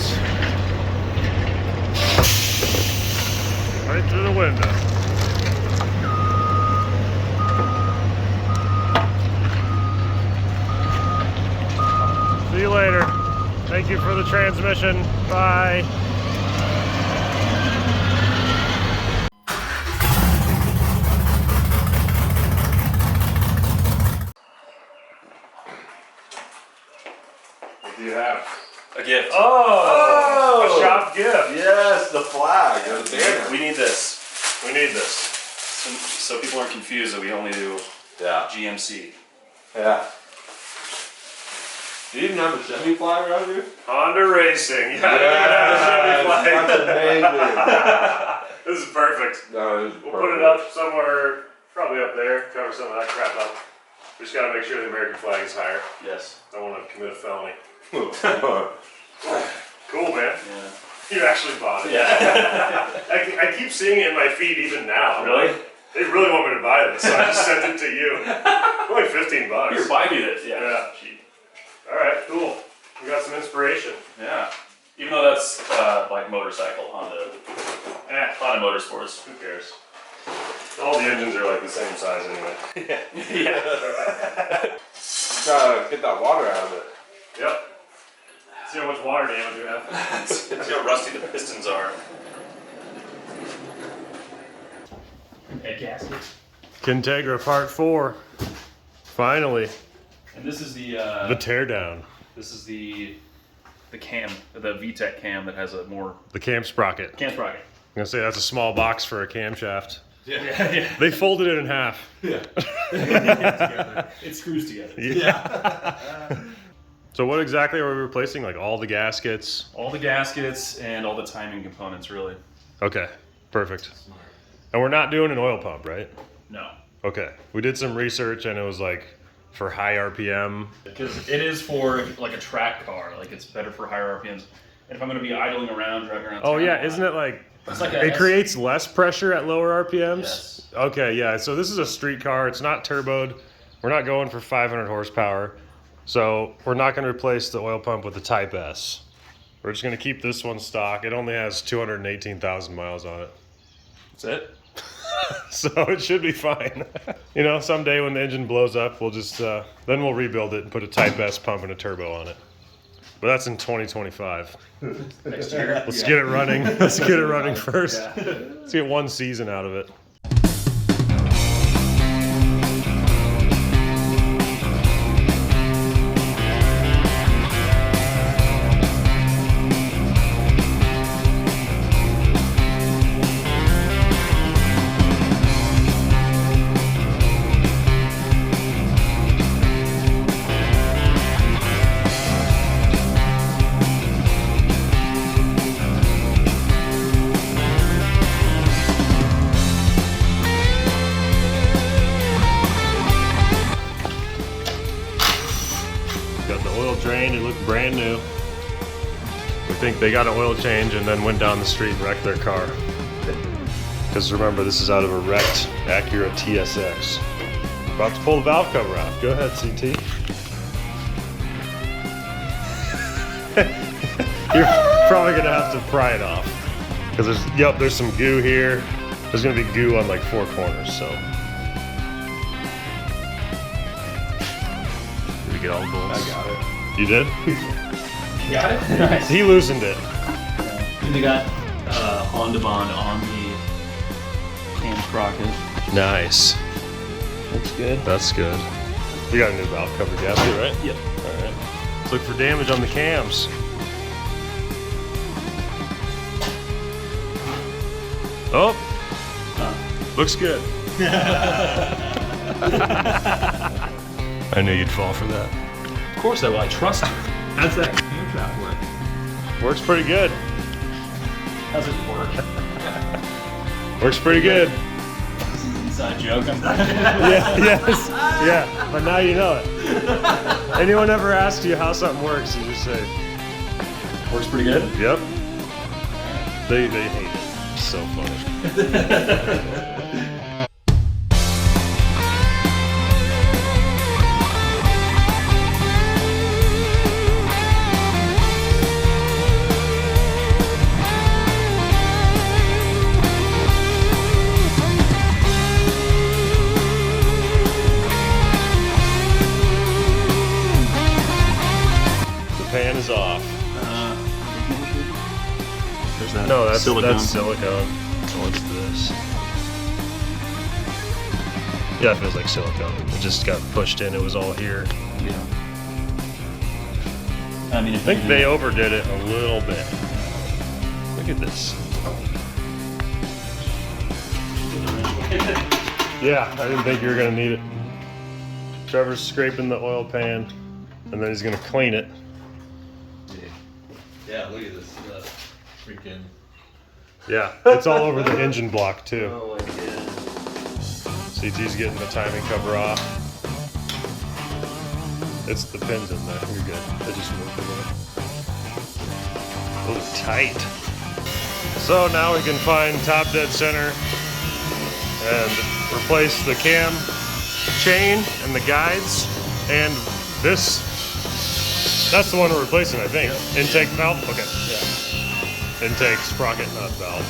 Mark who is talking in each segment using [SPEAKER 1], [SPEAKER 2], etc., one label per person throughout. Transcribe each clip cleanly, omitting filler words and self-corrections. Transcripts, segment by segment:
[SPEAKER 1] gaskets. Right through the window. See you later. Thank you for the transmission. Bye. What do you have?
[SPEAKER 2] A gift.
[SPEAKER 1] Oh! A shop gift.
[SPEAKER 3] Yes, the flag. The banner.
[SPEAKER 2] We need this.
[SPEAKER 1] We need this.
[SPEAKER 2] So people aren't confused that we only do GMC.
[SPEAKER 3] Yeah. Do you even have a Chevy flag around here?
[SPEAKER 1] Honda Racing. Yeah,
[SPEAKER 3] that's amazing.
[SPEAKER 1] This is perfect.
[SPEAKER 3] No,
[SPEAKER 1] We'll put it up somewhere, probably up there, cover some of that crap up. We just gotta make sure the American flag is higher.
[SPEAKER 2] Yes.
[SPEAKER 1] Don't want to commit a felony.
[SPEAKER 3] Yeah.
[SPEAKER 1] Cool, man.
[SPEAKER 2] Yeah.
[SPEAKER 1] You actually bought it.
[SPEAKER 2] Yeah.
[SPEAKER 1] I keep seeing it in my feed even now.
[SPEAKER 2] Really?
[SPEAKER 1] Like, they really want me to buy this, so I just sent it to you. Only $15.
[SPEAKER 2] Here, buy me this. Yeah.
[SPEAKER 1] Yeah.
[SPEAKER 2] Cheap.
[SPEAKER 1] Alright, cool. We got some inspiration.
[SPEAKER 2] Yeah. Even though that's like motorcycle on the a lot of motorsports. Who cares?
[SPEAKER 1] All the engines are like the same size anyway.
[SPEAKER 2] Yeah.
[SPEAKER 3] Gotta get that water out of it.
[SPEAKER 1] Yep. See how much water damage we have.
[SPEAKER 2] See how rusty the pistons are. A gasket.
[SPEAKER 1] Kintegra Part 4. Finally.
[SPEAKER 2] And this is the
[SPEAKER 1] teardown.
[SPEAKER 2] This is the cam, the VTEC cam that has a more
[SPEAKER 1] The cam sprocket.
[SPEAKER 2] cam sprocket.
[SPEAKER 1] I'm gonna say that's a small box for a camshaft.
[SPEAKER 2] Yeah.
[SPEAKER 1] They folded it in half.
[SPEAKER 3] Yeah.
[SPEAKER 2] It screws together.
[SPEAKER 1] Yeah. So what exactly are we replacing? Like all the gaskets?
[SPEAKER 2] All the gaskets and all the timing components, really.
[SPEAKER 1] Okay, perfect. And we're not doing an oil pump, right?
[SPEAKER 2] No.
[SPEAKER 1] Okay. We did some research and it was like for high RPM.
[SPEAKER 2] Because it is for like a track car, like it's better for higher RPMs. And if I'm going to be idling around, driving around
[SPEAKER 1] Oh
[SPEAKER 2] town
[SPEAKER 1] yeah,
[SPEAKER 2] a
[SPEAKER 1] isn't
[SPEAKER 2] lot,
[SPEAKER 1] it like
[SPEAKER 2] it's like
[SPEAKER 1] it creates less pressure at lower RPMs?
[SPEAKER 2] Yes.
[SPEAKER 1] Okay, yeah. So this is a street car. It's not turboed. We're not going for 500 horsepower. So we're not going to replace the oil pump with the Type S. We're just going to keep this one stock. It only has 218,000 miles on it.
[SPEAKER 2] That's it?
[SPEAKER 1] So it should be fine. You know, someday when the engine blows up, we'll just, then we'll rebuild it and put a Type S pump and a turbo on it. But that's in 2025.
[SPEAKER 2] Next year.
[SPEAKER 1] Let's get it running. Let's get it running first.
[SPEAKER 2] Yeah.
[SPEAKER 1] Let's get one season out of it. Got the oil drained, it looked brand new. We think they got an oil change and then went down the street and wrecked their car. Because remember, this is out of a wrecked Acura TSX. About to pull the valve cover out. Go ahead, CT. You're probably gonna have to pry it off. Because there's some goo here. There's gonna be goo on like 4 corners, so. Did we get all the bolts?
[SPEAKER 3] I got it.
[SPEAKER 1] You did?
[SPEAKER 2] You got it? Nice.
[SPEAKER 1] He loosened it.
[SPEAKER 2] And they got Honda Bond on the cam sprocket.
[SPEAKER 1] Nice.
[SPEAKER 2] Looks good.
[SPEAKER 1] That's good. You got a new valve cover gasket, right?
[SPEAKER 2] Yep.
[SPEAKER 1] All right. Let's look for damage on the cams. Oh, looks good. I knew you'd fall for that.
[SPEAKER 2] Of course I will. I trust you. How's that camshaft work?
[SPEAKER 1] Works pretty good.
[SPEAKER 2] How's it work?
[SPEAKER 1] Works pretty good.
[SPEAKER 2] This is an inside joke.
[SPEAKER 1] Yeah, yes, yeah, but now you know it. Anyone ever asks you how something works, you just say,
[SPEAKER 2] Works pretty good?
[SPEAKER 1] yep. They hate it. It's so funny. is off.
[SPEAKER 2] There's that
[SPEAKER 1] No, that's
[SPEAKER 2] silicone.
[SPEAKER 1] That's silicone. What's this? Yeah, it feels like silicone. It just got pushed in. It was all here.
[SPEAKER 2] Yeah. I mean,
[SPEAKER 1] I think they overdid it a little bit. Look at this. Yeah, I didn't think you were gonna need it. Trevor's scraping the oil pan, and then he's gonna clean it.
[SPEAKER 4] Yeah, look at this freaking.
[SPEAKER 1] Yeah, it's all over the engine block too.
[SPEAKER 4] Oh my god.
[SPEAKER 1] CT's getting the timing cover off. It's the pins in there. You're good. I just moved it a little. Oh, tight. So now we can find top dead center and replace the cam chain and the guides and this. That's the one we're replacing, I think.
[SPEAKER 2] Yeah.
[SPEAKER 1] Intake valve? Okay.
[SPEAKER 2] Yeah.
[SPEAKER 1] Intake sprocket nut valve.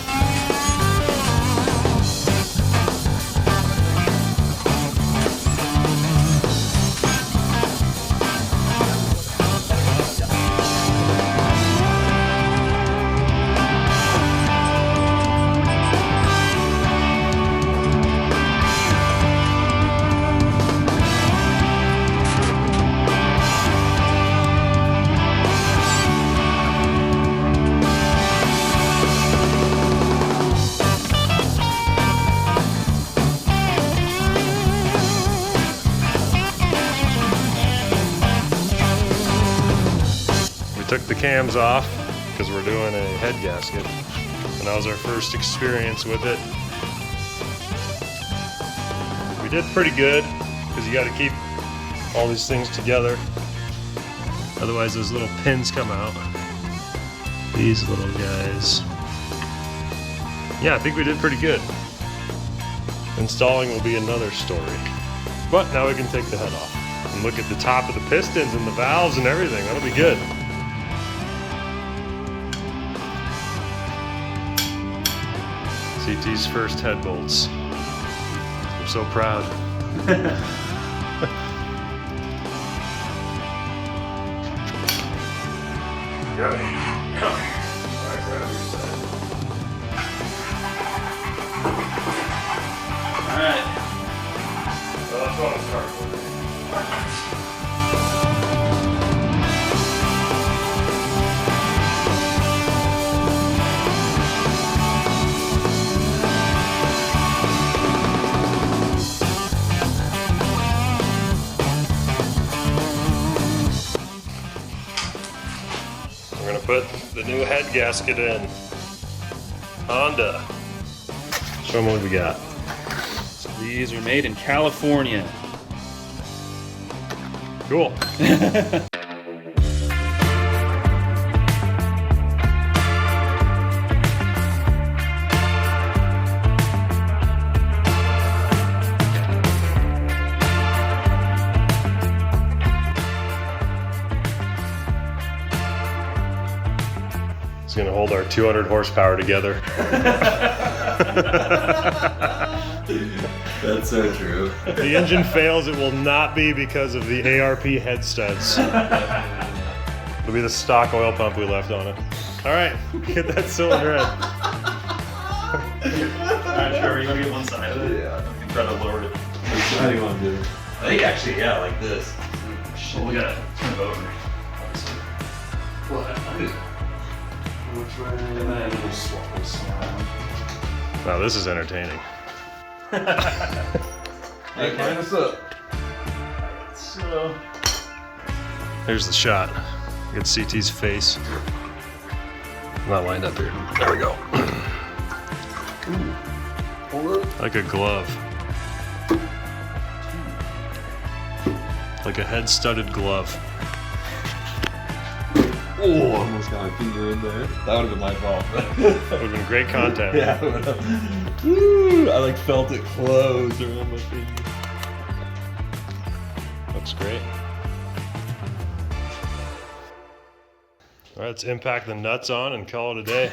[SPEAKER 1] Took the cams off because we're doing a head gasket, and that was our first experience with it. We did pretty good because you got to keep all these things together, otherwise those little pins come out. These little guys. Yeah, I think we did pretty good. Installing will be another story, but now we can take the head off and look at the top of the pistons and the valves and everything. That'll be good. CT's first head bolts. I'm so proud.
[SPEAKER 2] Alright.
[SPEAKER 1] So that's what I'm starting with. We're gonna put the new head gasket in. Honda. Show them what we got.
[SPEAKER 2] These are made in California.
[SPEAKER 1] Cool. It's gonna hold our 200 horsepower together.
[SPEAKER 4] That's so true.
[SPEAKER 1] If the engine fails, it will not be because of the ARP head studs. It'll be the stock oil pump we left on it. All right, get that cylinder in.
[SPEAKER 2] Alright, sure, you wanna get one side of it?
[SPEAKER 4] Yeah.
[SPEAKER 2] You can try to lower it.
[SPEAKER 4] How do you want to do it? I think actually, yeah, like this.
[SPEAKER 2] Well, we gotta turn it over. Obviously.
[SPEAKER 4] Which way?
[SPEAKER 2] And then we'll swap this around.
[SPEAKER 1] Wow, this is entertaining.
[SPEAKER 4] Hey, climb us up.
[SPEAKER 2] So,
[SPEAKER 1] Here's the shot. Get CT's face. I'm not lined up here. There we go. Like a glove. Like a head-studded glove.
[SPEAKER 4] Oh, almost got my finger in there. That would have been my fault.
[SPEAKER 1] Would have been great content.
[SPEAKER 4] Yeah. Woo, I like felt it close around my finger.
[SPEAKER 1] Looks great. All right, let's impact the nuts on and call it a day.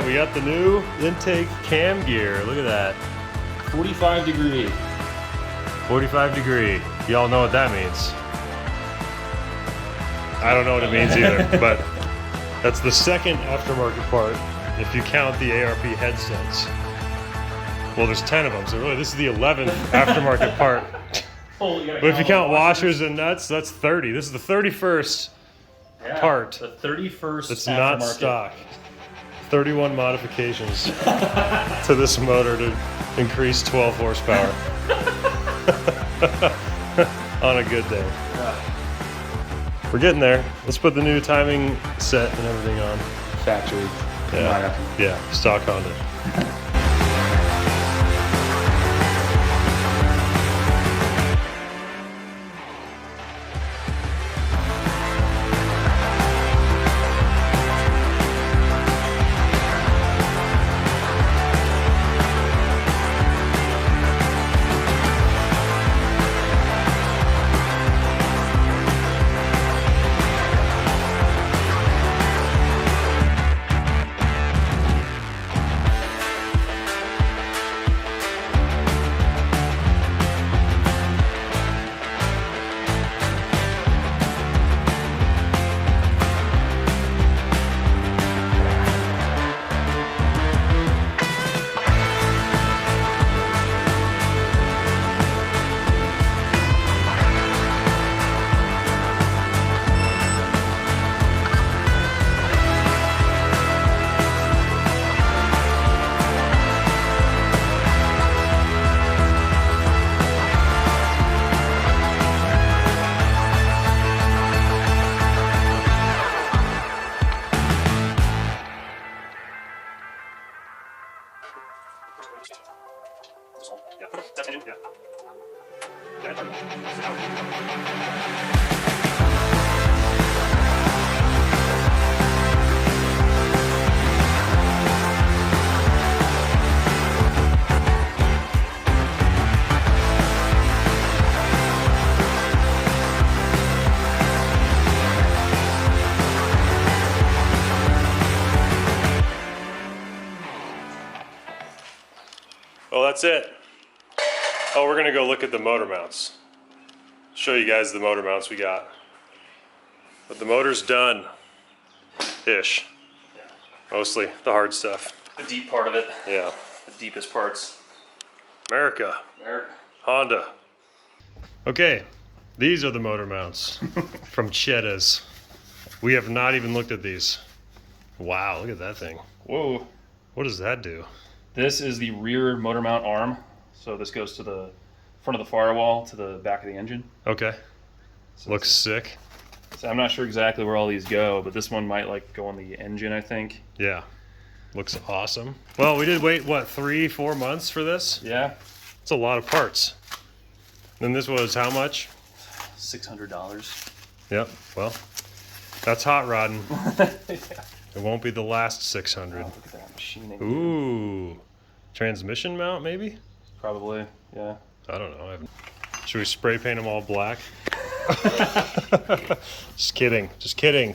[SPEAKER 1] we got the new intake cam gear. Look at that.
[SPEAKER 2] 45 degree.
[SPEAKER 1] 45 degree. Y'all know what that means. I don't know what it means either, but that's the second aftermarket part if you count the ARP headsets. Well, there's 10 of them, so really this is the 11th aftermarket part.
[SPEAKER 2] Oh, you gotta
[SPEAKER 1] But if you
[SPEAKER 2] the
[SPEAKER 1] count washers and nuts, that's 30. This is the 31st
[SPEAKER 2] Yeah,
[SPEAKER 1] part.
[SPEAKER 2] The 31st
[SPEAKER 1] That's not
[SPEAKER 2] aftermarket.
[SPEAKER 1] stock. 31 modifications to this motor to increase 12 horsepower on a good day.
[SPEAKER 2] Yeah.
[SPEAKER 1] We're getting there. Let's put the new timing set and everything on.
[SPEAKER 2] Factory.
[SPEAKER 1] Yeah, stock Honda. Well, that's it. Oh, we're gonna go look at the motor mounts. Show you guys the motor mounts we got. But the motor's done. Ish. Mostly the hard stuff.
[SPEAKER 2] The deep part of it.
[SPEAKER 1] Yeah.
[SPEAKER 2] The deepest parts.
[SPEAKER 1] America.
[SPEAKER 2] There.
[SPEAKER 1] Honda. Okay, these are the motor mounts from Cheetahs. We have not even looked at these. Wow, look at that thing.
[SPEAKER 2] Whoa.
[SPEAKER 1] What does that do?
[SPEAKER 2] This is the rear motor mount arm. So this goes to the front of the firewall to the back of the engine.
[SPEAKER 1] Okay.
[SPEAKER 2] So
[SPEAKER 1] Looks sick.
[SPEAKER 2] So I'm not sure exactly where all these go, but this one might like go on the engine, I think.
[SPEAKER 1] Yeah. Looks awesome. Well, we did wait, what, 3-4 months for this?
[SPEAKER 2] Yeah.
[SPEAKER 1] It's a lot of parts. And this was how much?
[SPEAKER 2] $600.
[SPEAKER 1] Yep, well, that's hot rodding.
[SPEAKER 2] Yeah.
[SPEAKER 1] It won't be the last 600.
[SPEAKER 2] Oh, look at that machining.
[SPEAKER 1] Ooh. Transmission mount, maybe?
[SPEAKER 2] Probably, yeah.
[SPEAKER 1] I don't know. Should we spray paint them all black? Just kidding. Just kidding.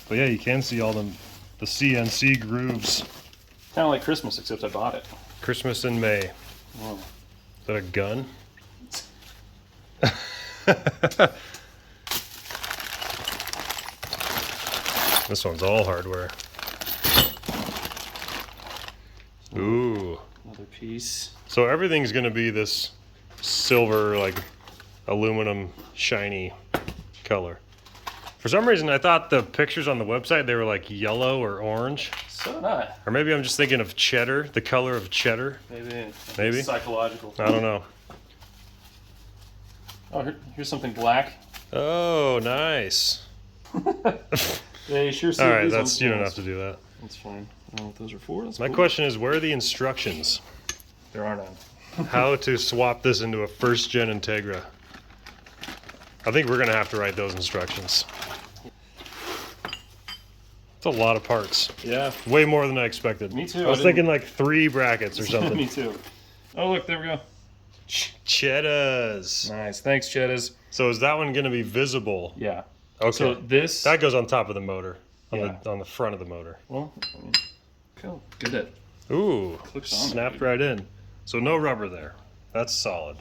[SPEAKER 1] But yeah, you can see all the CNC grooves.
[SPEAKER 2] Kind of like Christmas, except I bought it.
[SPEAKER 1] Christmas in May.
[SPEAKER 2] Whoa.
[SPEAKER 1] Is that a gun? This one's all hardware. Ooh.
[SPEAKER 2] Another piece.
[SPEAKER 1] So everything's gonna be this silver, like aluminum, shiny color. For some reason, I thought the pictures on the website, they were like yellow or orange.
[SPEAKER 2] So did I.
[SPEAKER 1] Or maybe I'm just thinking of cheddar, the color of cheddar.
[SPEAKER 2] Maybe.
[SPEAKER 1] Maybe?
[SPEAKER 2] Psychological.
[SPEAKER 1] I don't know.
[SPEAKER 2] Oh, here's something black.
[SPEAKER 1] Oh, nice.
[SPEAKER 2] They sure seem
[SPEAKER 1] All right, that's, you don't have to do that.
[SPEAKER 2] That's fine. I don't know what those are for. That's
[SPEAKER 1] My
[SPEAKER 2] cool.
[SPEAKER 1] question is, where are the instructions?
[SPEAKER 2] There are none.
[SPEAKER 1] How to swap this into a first gen Integra? I think we're gonna have to write those instructions. It's a lot of parts.
[SPEAKER 2] Yeah.
[SPEAKER 1] Way more than I expected.
[SPEAKER 2] Me too.
[SPEAKER 1] I was thinking like 3 brackets or something.
[SPEAKER 2] Me too. Oh, look, there we go.
[SPEAKER 1] Cheetahs.
[SPEAKER 2] Nice. Thanks, Cheetahs.
[SPEAKER 1] So is that one gonna be visible?
[SPEAKER 2] Yeah.
[SPEAKER 1] Okay.
[SPEAKER 2] So this.
[SPEAKER 1] That goes on top of the motor, on
[SPEAKER 2] Yeah.
[SPEAKER 1] the front of the motor.
[SPEAKER 2] Well, I mean, feel good that
[SPEAKER 1] Ooh,
[SPEAKER 2] Clicks on
[SPEAKER 1] snapped
[SPEAKER 2] there.
[SPEAKER 1] right in. So no rubber there. That's solid.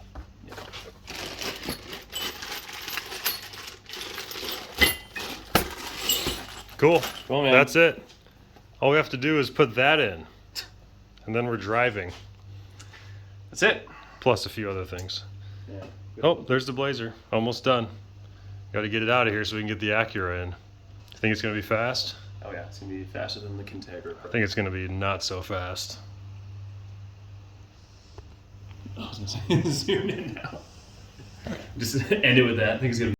[SPEAKER 1] Cool.
[SPEAKER 2] Cool, man.
[SPEAKER 1] That's it. All we have to do is put that in, and then we're driving.
[SPEAKER 2] That's it.
[SPEAKER 1] Plus a few other things.
[SPEAKER 2] Yeah.
[SPEAKER 1] Oh, there's the Blazer. Almost done. Got to get it out of here so we can get the Acura in. You think it's going to be fast?
[SPEAKER 2] Oh yeah, it's gonna be faster than the Kintegra.
[SPEAKER 1] I think it's going to be not so fast.
[SPEAKER 2] I was gonna say zoom in now. Just end it with that. I think it's gonna be